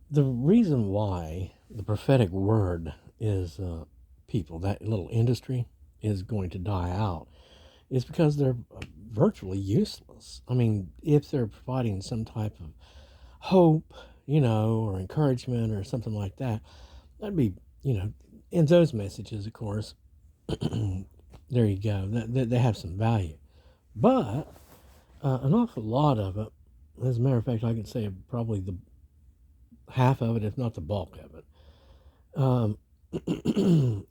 The reason why the prophetic word is people, that little industry, is going to die out is because they're virtually useless. I mean, if they're providing some type of hope, or encouragement or something like that, that'd be, and those messages, of course, there you go, they have some value. But an awful lot of it, as a matter of fact, I could say probably the half of it, if not the bulk of it, um,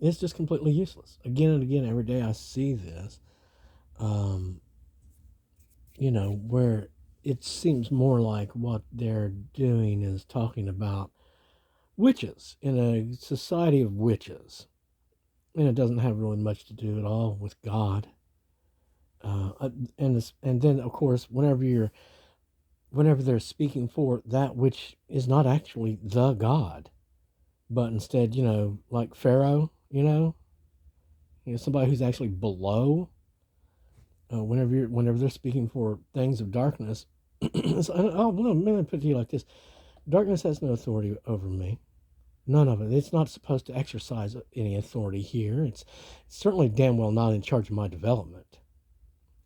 it's just completely useless. Again and again, every day I see this, um, where it seems more like what they're doing is talking about witches in a society of witches. And it doesn't have really much to do at all with God. And then, of course, whenever they're speaking for that which is not actually the God, but instead, like Pharaoh, somebody who's actually below. Whenever they're speaking for things of darkness, let me put it to you like this: darkness has no authority over me. None of it. It's not supposed to exercise any authority here. It's certainly damn well not in charge of my development,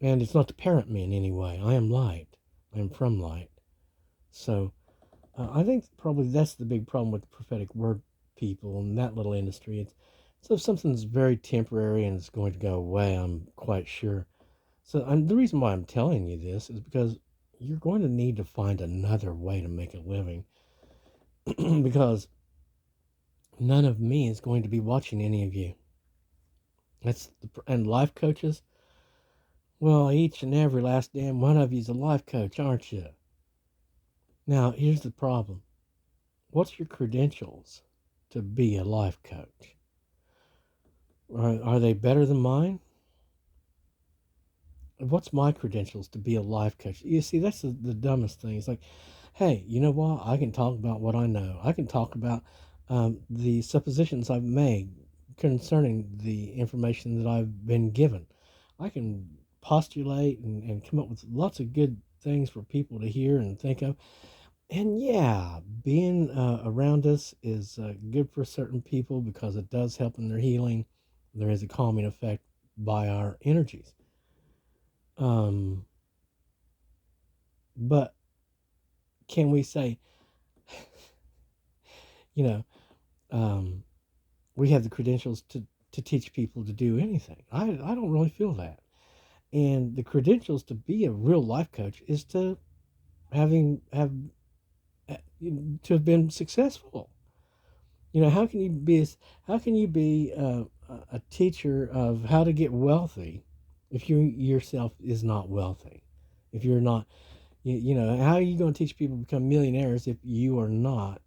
and it's not to parent me in any way. I am light. I am from light. So I think probably that's the big problem with the prophetic word people and that little industry. So if something's very temporary and it's going to go away, I'm quite sure. So the reason why I'm telling you this is because you're going to need to find another way to make a living because none of me is going to be watching any of you. And life coaches. Well, each and every last damn one of you is a life coach, aren't you? Now, here's the problem. What's your credentials to be a life coach? Are they better than mine? What's my credentials to be a life coach? You see, that's the dumbest thing. It's like, hey, you know what? I can talk about what I know. I can talk about the suppositions I've made concerning the information that I've been given. I can postulate and come up with lots of good things for people to hear and think of. And yeah, being around us is good for certain people because it does help in their healing. There is a calming effect by our energies. Um, but can we say, you know, um, we have the credentials to teach people to do anything? I don't really feel that. And the credentials to be a real life coach is to having have uh, to have been successful. How can you be a teacher of how to get wealthy if you yourself is not wealthy? If you're not, how are you going to teach people to become millionaires if you are not,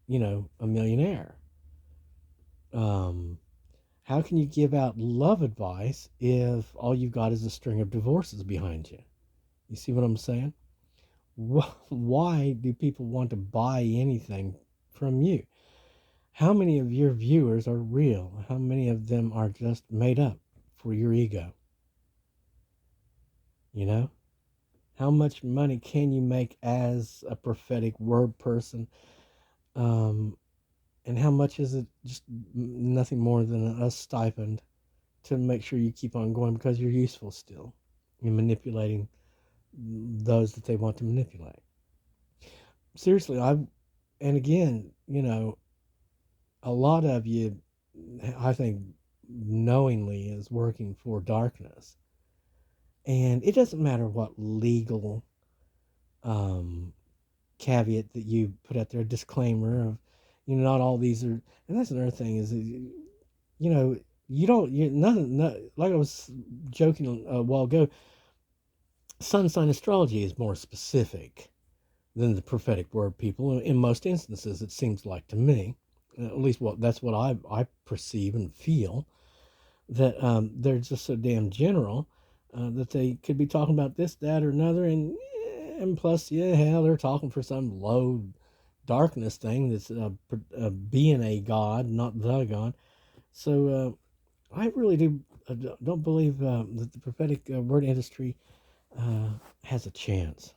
a millionaire? Um, how can you give out love advice if all you've got is a string of divorces behind you? You see what I'm saying? Why do people want to buy anything from you? How many of your viewers are real? How many of them are just made up for your ego? You know? How much money can you make as a prophetic word person? Um, and how much is it just nothing more than a stipend to make sure you keep on going because you're useful still in manipulating those that they want to manipulate? Seriously, and again, a lot of you, I think, knowingly is working for darkness. And it doesn't matter what legal um, caveat that you put out there, disclaimer of, not all these are, and that's another thing is, you don't, nothing, like I was joking a while ago, sun sign astrology is more specific than the prophetic word people in most instances, it seems like to me. At least that's what I perceive and feel, that they're just so damn general that they could be talking about this, that, or another, and plus, yeah, hell, they're talking for some low darkness thing that's being a god, not the god. So I really don't believe that the prophetic word industry has a chance.